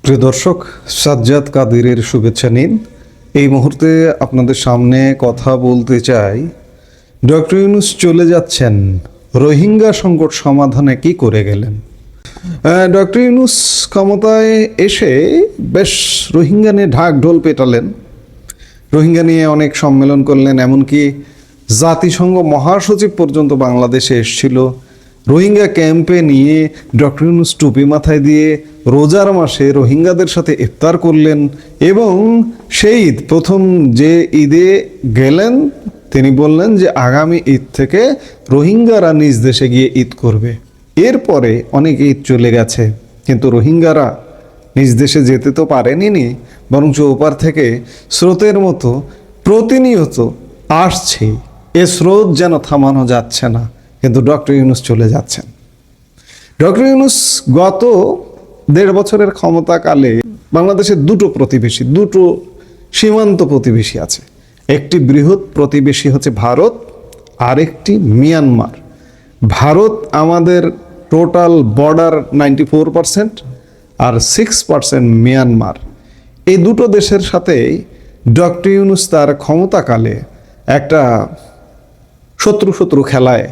প্রিয় দর্শক, সাজ্জাদ কাদিরের শুভেচ্ছা নিন। এই মুহূর্তে আপনাদের সামনে কথা বলতে চাই, ডক্টর ইউনূস চলে যাচ্ছেন, রোহিঙ্গা সংকট সমাধানে কি করে গেলেন। ডক্টর ইউনূস ক্ষমতায় এসে বেশ রোহিঙ্গা নিয়ে ঢাক ঢোল পেটালেন, রোহিঙ্গা নিয়ে অনেক সম্মেলন করলেন, এমনকি জাতিসংঘ মহাসচিব পর্যন্ত বাংলাদেশে এসেছিল। রোহিঙ্গা ক্যাম্পে নিয়ে ডক্টর ইউনূস টুপি মাথায় দিয়ে রোজার মাসে রোহিঙ্গাদের সাথে ইফতার করলেন এবং সেই ঈদ, প্রথম যে ঈদে গেলেন তিনি বললেন যে আগামী ঈদ থেকে রোহিঙ্গারা নিজ দেশে গিয়ে ঈদ করবে। এরপরে অনেক ঈদ চলে গেছে, কিন্তু রোহিঙ্গারা নিজ দেশে যেতে তো পারেনি, বরঞ্চ ওপার থেকে স্রোতের মতো প্রতিনিয়ত আসছে। এ স্রোত যেন থামানো যাচ্ছে না, কিন্তু ডক্টর ইউনূস চলে যাচ্ছেন। ডক্টর ইউনূস গত 1.5 বছরের ক্ষমতাকালে বাংলাদেশের দুটো সীমান্ত প্রতিবেশী আছে। একটি বৃহৎ প্রতিবেশী হচ্ছে ভারত, আরেকটি মিয়ানমার। ভারত আমাদের টোটাল বর্ডার 94%, আর 6% মিয়ানমার। এই দুটো দেশের সাথে ডক্টর ইউনূস তার ক্ষমতাকালে একটা শত্রু খেলায়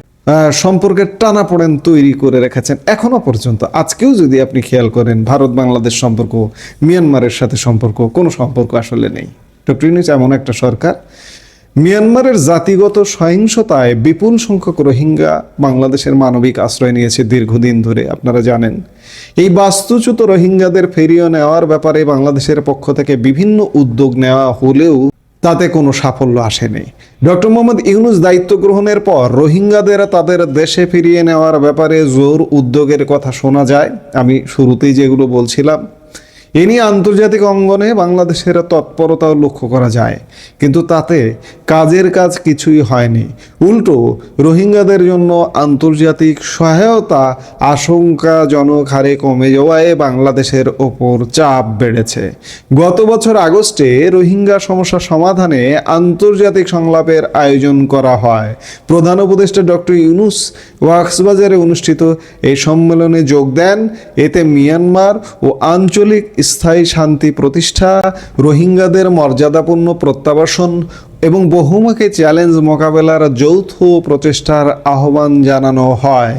সম্পর্কের টানাপোড়েন তৈরি করে রেখেছেন এখনো পর্যন্ত। আজকেও যদি আপনি খেয়াল করেন, ভারত বাংলাদেশ সম্পর্ক, মিয়ানমারের সাথে কোনো সম্পর্ক আসলে নেই। ডক্টর ইউনূস এমন একটা সরকার, মিয়ানমারের জাতিগত সহিংসতায় বিপুল সংখ্যক রোহিঙ্গা বাংলাদেশের মানবিক আশ্রয় নিয়েছে দীর্ঘদিন ধরে, আপনারা জানেন। এই বাস্তুচ্যুত রোহিঙ্গাদের ফিরিয়ে নেওয়ার ব্যাপারে বাংলাদেশের পক্ষ থেকে বিভিন্ন উদ্যোগ নেওয়া হলেও তাতে কোনো সাফল্য আসেনি। ডক্টর মোহাম্মদ ইউনূস দায়িত্ব গ্রহণের পর রোহিঙ্গাদের তাদের দেশে ফিরিয়ে নেওয়ার ব্যাপারে জোর উদ্যোগের কথা শোনা যায়। আমি শুরুতেই যেগুলো বলছিলাম, এ নিয়ে আন্তর্জাতিক অঙ্গনে বাংলাদেশের তৎপরতাও লক্ষ্য করা যায়, কিন্তু তাতে কাজের কাজ কিছুই হয়নি। উল্টো রোহিঙ্গাদের জন্য আন্তর্জাতিক সহায়তা আশঙ্কাজনক হারে কমে যাওয়ায় বাংলাদেশের ওপর চাপ বেড়েছে। গত বছর আগস্টে রোহিঙ্গা সমস্যা সমাধানে আন্তর্জাতিক সংলাপের আয়োজন করা হয়। প্রধান উপদেষ্টা ডক্টর ইউনূস কক্সবাজারে অনুষ্ঠিত এই সম্মেলনে যোগ দেন। এতে মিয়ানমার ও আঞ্চলিক স্থায়ী শান্তি প্রতিষ্ঠা, রোহিঙ্গাদের মর্যাদাপূর্ণ প্রত্যাবাসন এবং বহুমুখী চ্যালেঞ্জ মোকাবেলার যৌথ প্রচেষ্টার আহ্বান জানানো হয়।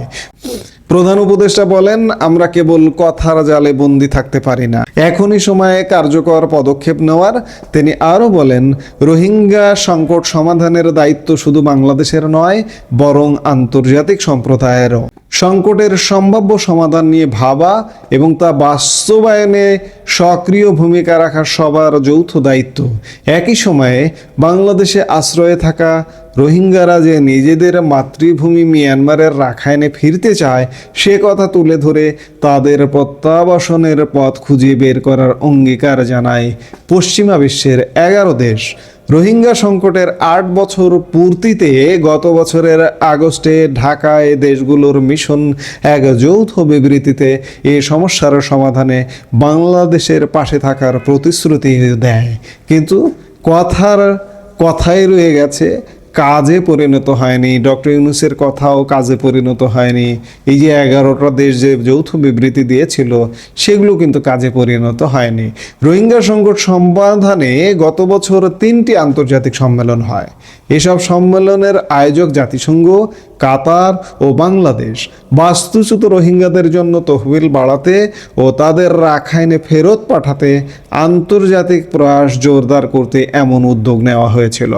প্রধান উপদেষ্টা বলেন, আমরা কেবল কথার জালে বন্দী থাকতে পারি না, এখনই সময়ে কার্যকর পদক্ষেপ নেওয়ার। তিনি আরও বলেন, রোহিঙ্গা সংকট সমাধানের দায়িত্ব শুধু বাংলাদেশের নয়, বরং আন্তর্জাতিক সম্প্রদায়েরও। সংকটের সম্ভাব্য সমাধান নিয়ে ভাবা এবং তা বাস্তবায়নে সক্রিয় ভূমিকা রাখা সবার যৌথ দায়িত্ব। একই সময়ে বাংলাদেশে আশ্রয়ে থাকা রোহিঙ্গারা যে নিজেদের মাতৃভূমি মিয়ানমারের রাখাইনে ফিরতে চায় সে কথা তুলে ধরে তাদের প্রত্যাবাসনের পথ খুঁজে বের করার অঙ্গীকার জানায় পশ্চিমা বিশ্বের 11 দেশ। রোহিঙ্গা সংকটের 8 বছর পূর্তিতে গত বছরের আগস্টে ঢাকায় দেশগুলোর মিশন এক যৌথ বিবৃতিতে এই সমস্যার সমাধানে বাংলাদেশের পাশে থাকার প্রতিশ্রুতি দেয়, কিন্তু কথাই রয়ে গেছে, কাজে পরিণত হয়নি। ডক্টর ইউনূসের কথাও কাজে পরিণত হয়নি। এই যে 11টা দেশ যে যৌথ বিবৃতি দিয়েছিল সেগুলো কিন্তু কাজে পরিণত হয়নি। রোহিঙ্গা সংকট সমাধানে গত বছর 3টি আন্তর্জাতিক সম্মেলন হয়। এসব সম্মেলনের আয়োজক জাতিসংঘ, কাতার ও বাংলাদেশ। বাস্তুচ্যুত রোহিঙ্গাদের জন্য তহবিল বাড়াতে ও তাদের রাখাইনে ফেরত পাঠাতে আন্তর্জাতিক প্রয়াস জোরদার করতে এমন উদ্যোগ নেওয়া হয়েছিল।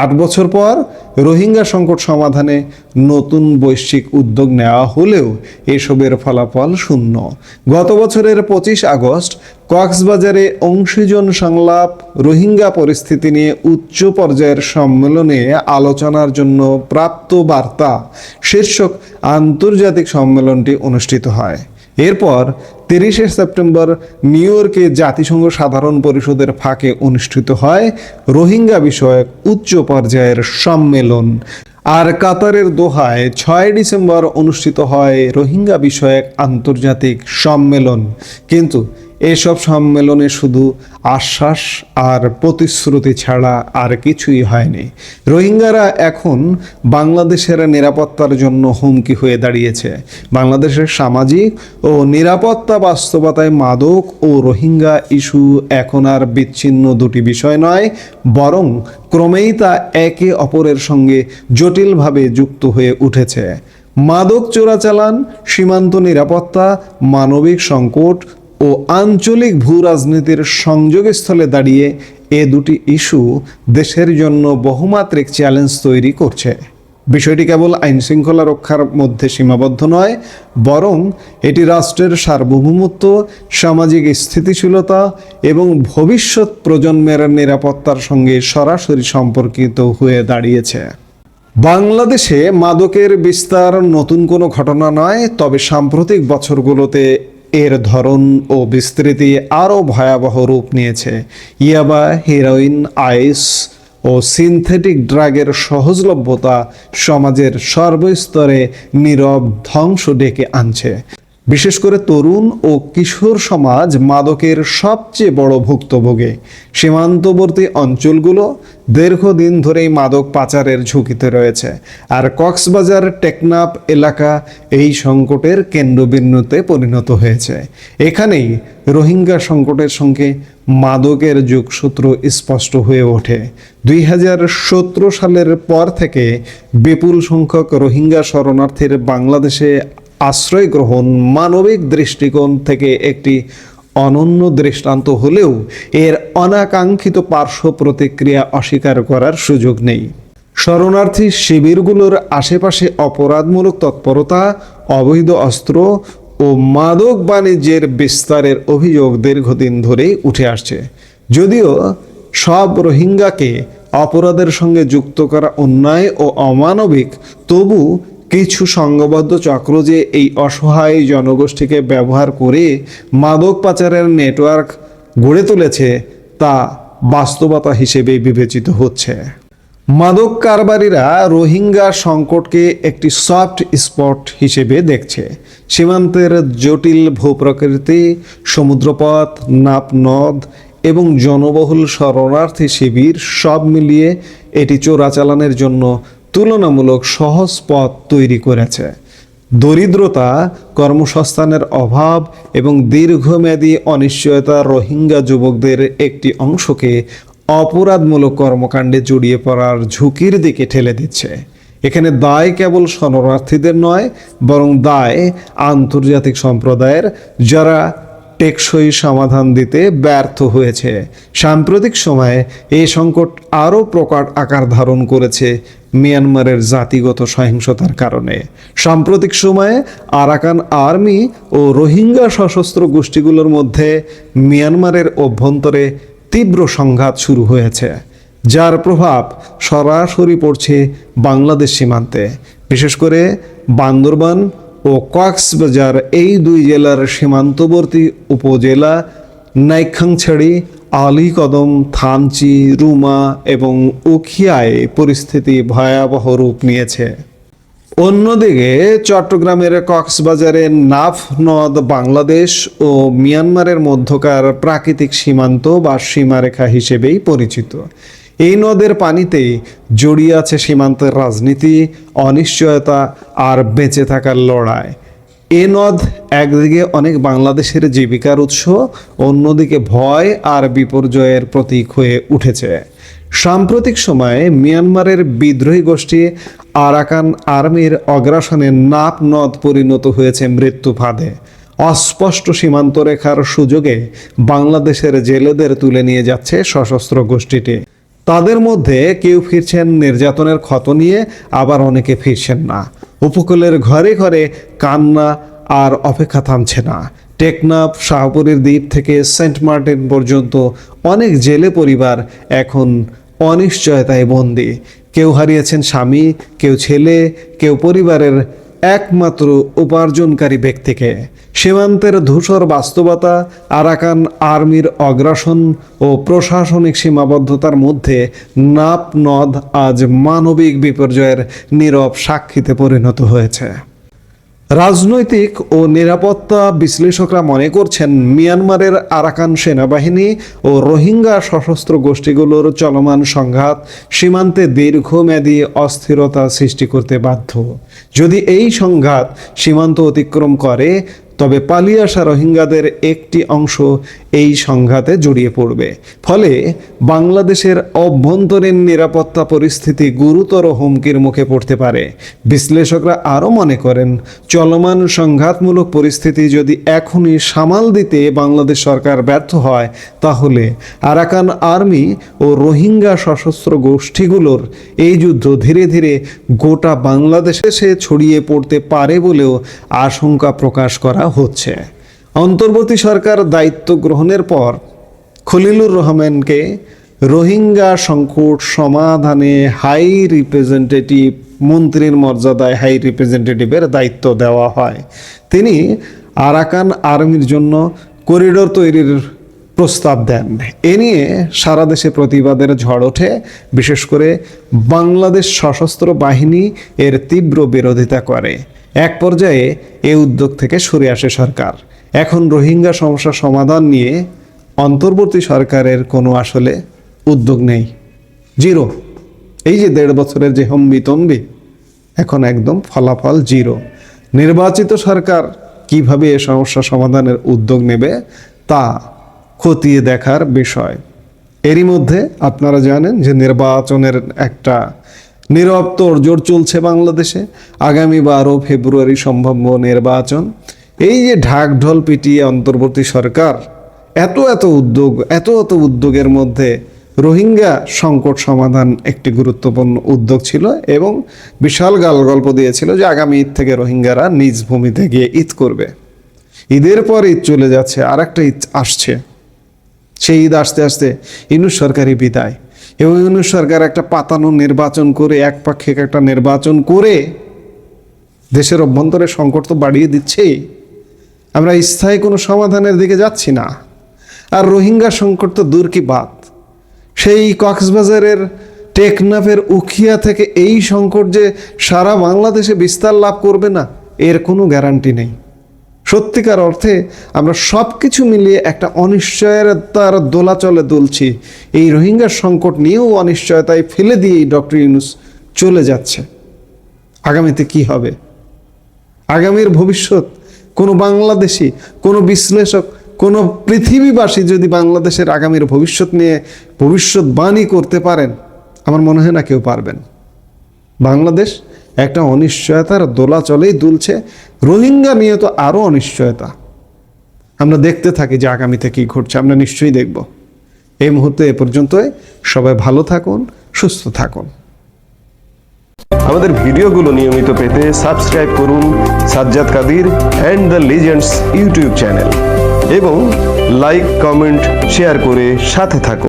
8 বছর পর রোহিঙ্গা সংকট সমাধানে নতুন বৈশ্বিক উদ্যোগ নেওয়া হলেও এসবের ফলাফল শূন্য। গত বছরের 25 আগস্ট কক্সবাজারে অংশীজন সংলাপ, রোহিঙ্গা পরিস্থিতি নিয়ে উচ্চ পর্যায়ের সম্মেলনে আলোচনার জন্য প্রাপ্ত বার্তা শীর্ষক আন্তর্জাতিক সম্মেলনটি অনুষ্ঠিত হয়। এরপর 30 সেপ্টেম্বর নিউ ইয়র্কে জাতিসংঘ সাধারণ পরিষদের ফাঁকে অনুষ্ঠিত হয় রোহিঙ্গা বিষয়ক উচ্চ পর্যায়ের সম্মেলন। আর কাতারের দোহায় 6 ডিসেম্বর অনুষ্ঠিত হয় রোহিঙ্গা বিষয়ক আন্তর্জাতিক সম্মেলন। কিন্তু এসব সম্মেলনে শুধু আশ্বাস আর প্রতিশ্রুতি ছাড়া আর কিছুই হয়নি। রোহিঙ্গারা এখন বাংলাদেশের নিরাপত্তার জন্য হুমকি হয়ে দাঁড়িয়েছে। বাংলাদেশের সামাজিক ও নিরাপত্তা বাস্তবতায় মাদক ও রোহিঙ্গা ইস্যু এখন আর বিচ্ছিন্ন দুটি বিষয় নয়, বরং ক্রমেই তা একে অপরের সঙ্গে জটিলভাবে যুক্ত হয়ে উঠেছে। মাদক চোরাচালান, সীমান্ত নিরাপত্তা, মানবিক সংকট ও আঞ্চলিক ভূ রাজনীতির সংযোগস্থলে দাঁড়িয়ে এ দুটি ইস্যু দেশের জন্য বহুমাত্রিক চ্যালেঞ্জ তৈরি করছে। বিষয়টি কেবল আইনশৃঙ্খলা রক্ষার মধ্যে সীমাবদ্ধ নয়, বরং এটি রাষ্ট্রের সার্বভৌমত্ব, সামাজিক স্থিতিশীলতা এবং ভবিষ্যৎ প্রজন্মের নিরাপত্তার সঙ্গে সরাসরি সম্পর্কিত হয়ে দাঁড়িয়েছে। বাংলাদেশে মাদকের বিস্তার নতুন কোনো ঘটনা নয়, তবে সাম্প্রতিক বছরগুলোতে এর ধরন ও বিস্তৃতি আরও ভয়াবহ রূপ নিয়েছে। ইয়াবা, হেরোইন, আইস ও সিনথেটিক ড্রাগের সহজলভ্যতা সমাজের সর্বস্তরে নীরব ধ্বংস ডেকে আনছে। বিশেষ করে তরুণ ও কিশোর সমাজ মাদকের সবচেয়ে বড় ভুক্তভোগী। সীমান্তবর্তী অঞ্চলগুলো দীর্ঘদিন ধরেই মাদক পাচারের ঝুঁকিতে রয়েছে, আর কক্সবাজার টেকনাফ এলাকা এই সংকটের কেন্দ্রবিন্দুতে পরিণত হয়েছে। এখানেই রোহিঙ্গা সংকটের সঙ্গে মাদকের যোগসূত্র স্পষ্ট হয়ে ওঠে। 2017 সালের পর থেকে বিপুল সংখ্যক রোহিঙ্গা শরণার্থীর বাংলাদেশে আশ্রয় গ্রহণ মানবিক দৃষ্টিকোণ থেকে একটি অনন্য দৃষ্টান্ত হলেও এর অনাকাঙ্ক্ষিত পার্শ্ব প্রতিক্রিয়া অস্বীকার করার সুযোগ নেই। শরণার্থী শিবিরগুলোর আশেপাশে অপরাধমূলক তৎপরতা, অবৈধ অস্ত্র ও মাদক বাণিজ্যের বিস্তারের অভিযোগ দীর্ঘদিন ধরেই উঠে আসছে। যদিও সব রোহিঙ্গাকে অপরাধের সঙ্গে যুক্ত করা অন্যায় ও অমানবিক, তবু কিছু সংঘবদ্ধ চক্র যে এই অসহায় জনগোষ্ঠীকে ব্যবহার করে মাদক পাচারের নেটওয়ার্ক গড়ে তুলেছে তা বাস্তবতা হিসেবে বিবেচিত হচ্ছে। মাদক কারবারিরা রোহিঙ্গা সংকটকে একটি সফট স্পট হিসেবে দেখছে। সীমান্তের জটিল ভূপ্রকৃতি, সমুদ্রপথ, নাপ নদ এবং জনবহুল শরণার্থী শিবির সব মিলিয়ে এটি চোরাচালানের জন্য তুলনামূলক সহজ পথ তৈরি করেছে। দরিদ্রতা, কর্মসংস্থানের অভাব এবং দীর্ঘমেয়াদী অনিশ্চয়তা রোহিঙ্গা যুবকদের একটি অংশকে অপরাধমূলক কর্মকাণ্ডে জড়িয়ে পড়ার ঝুঁকির দিকে ঠেলে দিচ্ছে। এখানে দায় কেবল শরণার্থীদের নয়, বরং দায় আন্তর্জাতিক সম্প্রদায়ের, যারা টেকসই সমাধান দিতে ব্যর্থ হয়েছে। সাম্প্রতিক সময়ে এই সংকট আরও প্রকট আকার ধারণ করেছে মিয়ানমারের জাতিগত সহিংসতার কারণে। সাম্প্রতিক সময়ে আরাকান আর্মি ও রোহিঙ্গা সশস্ত্র গোষ্ঠীগুলোর মধ্যে মিয়ানমারের অভ্যন্তরে তীব্র সংঘাত শুরু হয়েছে, যার প্রভাব সরাসরি পড়ছে বাংলাদেশ সীমান্তে। বিশেষ করে বান্দরবান ও কক্সবাজার এই দুই জেলার সীমান্তবর্তী উপজেলা নাইক্ষ্যংছড়ি, আলীকদম, থানচি, রুমা এবং উখিয়ায় পরিস্থিতি ভয়াবহ রূপ নিয়েছে। অন্যদিকে চট্টগ্রামের কক্সবাজারের নাফ নদ বাংলাদেশ ও মিয়ানমারের মধ্যকার প্রাকৃতিক সীমান্ত বা সীমারেখা হিসেবেই পরিচিত। এই নদের পানিতে জড়িয়ে আছে সীমান্তের রাজনীতি, অনিশ্চয়তা আর বেঁচে থাকার লড়াই। এ নদ একদিকে অনেক বাংলাদেশের জীবিকার উৎস, অন্যদিকে ভয় আর বিপর্যয়ের প্রতীক হয়ে উঠেছে। সাম্প্রতিক সময়ে মিয়ানমারের বিদ্রোহী গোষ্ঠী আরাকান আর্মির অগ্রাসনে নাপ নদ পরিণত হয়েছে মৃত্যু ফাঁদে। অস্পষ্ট সীমান্ত রেখার সুযোগে বাংলাদেশের জেলেদের তুলে নিয়ে যাচ্ছে সশস্ত্র গোষ্ঠীটি। তাদের মধ্যে কেউ ফিরছেন নির্যাতনের ক্ষত নিয়ে, আবার অনেকে ফিরছেন না। উপকূলের ঘরে ঘরে কান্না আর অপেক্ষা থামছে না। টেকনাফ, শাহপুরের দ্বীপ থেকে সেন্ট মার্টিন পর্যন্ত অনেক জেলে পরিবার এখন অনিশ্চয়তায় বন্দী। কেউ হারিয়েছেন স্বামী, কেউ ছেলে, কেউ পরিবারের একমাত্র উপার্জনকারী ব্যক্তিকে। সীমান্তের ধূসর বাস্তবতা, আরাকান আর্মির অগ্রাসন ও প্রশাসনিক সীমাবদ্ধতার মধ্যে নাপ নদ আজ মানবিক বিপর্যয়ের নীরব সাক্ষীতে পরিণত হয়েছে। রাজনৈতিক ও নিরাপত্তা বিশ্লেষকরা মনে করছেন মিয়ানমারের আরাকান সেনাবাহিনী ও রোহিঙ্গা সশস্ত্র গোষ্ঠীগুলোর চলমান সংঘাত সীমান্তে দীর্ঘমেয়াদী অস্থিরতা সৃষ্টি করতে বাধ্য। যদি এই সংঘাত সীমান্ত অতিক্রম করে তবে পালিয়ে আসা রোহিঙ্গাদের একটি অংশ এই সংঘাতে জড়িয়ে পড়বে। ফলে বাংলাদেশের অভ্যন্তরীণ নিরাপত্তা পরিস্থিতি গুরুতর হুমকির মুখে পড়তে পারে। বিশ্লেষকরা আরও মনে করেন, চলমান সংঘাতমূলক পরিস্থিতি যদি এখনই সামাল দিতে বাংলাদেশ সরকার ব্যর্থ হয়, তাহলে আরাকান আর্মি ও রোহিঙ্গা সশস্ত্র গোষ্ঠীগুলোর এই যুদ্ধ ধীরে ধীরে গোটা বাংলাদেশে ছড়িয়ে পড়তে পারে বলেও আশঙ্কা প্রকাশ করা হচ্ছে। অন্তর্বর্তী সরকার দায়িত্ব গ্রহণের পর খলিলুর রহমানকে রোহিঙ্গা সংকট সমাধানে হাই রিপ্রেজেন্টেটিভ, মন্ত্রীর মর্যাদায় হাই রিপ্রেজেন্টেটিভের দায়িত্ব দেওয়া হয়। তিনি আরাকান আর্মির জন্য করিডোর তৈরির প্রস্তাব দেন। এ নিয়ে সারা দেশে প্রতিবাদের ঝড় ওঠে। বিশেষ করে বাংলাদেশ সশস্ত্র বাহিনী এর তীব্র বিরোধিতা করে। এক পর্যায়ে এই উদ্যোগ থেকে সরে আসে সরকার। এখন রোহিঙ্গা সমস্যা সমাধান নিয়ে অন্তর্বর্তী সরকারের কোনো আসলে উদ্যোগ নেই, জিরো। এই যে 1.5 বছরের যে হম্বিতম্বি, এখন একদম ফলাফল জিরো। নির্বাচিত সরকার কিভাবে এ সমস্যা সমাধানের উদ্যোগ নেবে তা খতিয়ে দেখার বিষয়। এরই মধ্যে আপনারা জানেন যে নির্বাচনের একটা নীরব তোড়জোড় চলছে বাংলাদেশে। আগামী 12 ফেব্রুয়ারি সম্ভাব্য নির্বাচন। এই যে ঢাকঢোল পিটিয়ে অন্তর্বর্তী সরকার এত উদ্যোগের মধ্যে রোহিঙ্গা সংকট সমাধান একটি গুরুত্বপূর্ণ উদ্যোগ ছিল এবং বিশাল গল্প দিয়েছিল যে আগামী ঈদ থেকে রোহিঙ্গারা নিজ ভূমিতে গিয়ে ঈদ করবে। ঈদের পর ঈদ চলে যাচ্ছে, আর একটা ঈদ আসছে। সেই ঈদ আসতে আসতে ইউনূস সরকারই বিদায় এবং ইউনূস সরকার একটা পাতানো নির্বাচন করে, একপাক্ষিক একটা নির্বাচন করে দেশের অভ্যন্তরে সংকট তো বাড়িয়ে দিচ্ছেই। আমরা স্থায়ী কোনো সমাধানের দিকে যাচ্ছি না। আর রোহিঙ্গা সংকট তো দূর কি বাত, সেই কক্সবাজারের টেকনাফের উখিয়া থেকে এই সংকট যে সারা বাংলাদেশে বিস্তার লাভ করবে না, এর কোনো গ্যারান্টি নেই। সত্যিকার অর্থে আমরা সব কিছু মিলিয়ে একটা অনিশ্চয়তার দোলাচলে দুলছি। এই রোহিঙ্গা সংকট নিয়েও অনিশ্চয়তায় ফেলে দিয়েই ডক্টর ইউনূস চলে যাচ্ছে। আগামীতে কি হবে, আগামীর ভবিষ্যৎ কোনো বাংলাদেশি, কোনো বিশ্লেষক, কোনো পৃথিবীবাসী যদি বাংলাদেশের আগামীর ভবিষ্যৎ নিয়ে ভবিষ্যৎবাণী করতে পারেন, আমার মনে হয় না কেউ পারবেন। বাংলাদেশ একটা অনিশ্চয়তার দোলাচলেই দুলছে। রোহিঙ্গা নিয়ে তো আরও অনিশ্চয়তা। আমরা দেখতে থাকি যে আগামীতে কী ঘটছে, আমরা নিশ্চয়ই দেখব। এই মুহূর্তে এ পর্যন্তই। সবাই ভালো থাকুন, সুস্থ থাকুন। আমাদের ভিডিওগুলো নিয়মিত পেতে সাবস্ক্রাইব করুন Sajjad Kadir and the legends YouTube channel এবং লাইক, কমেন্ট, শেয়ার করে সাথে থাকুন।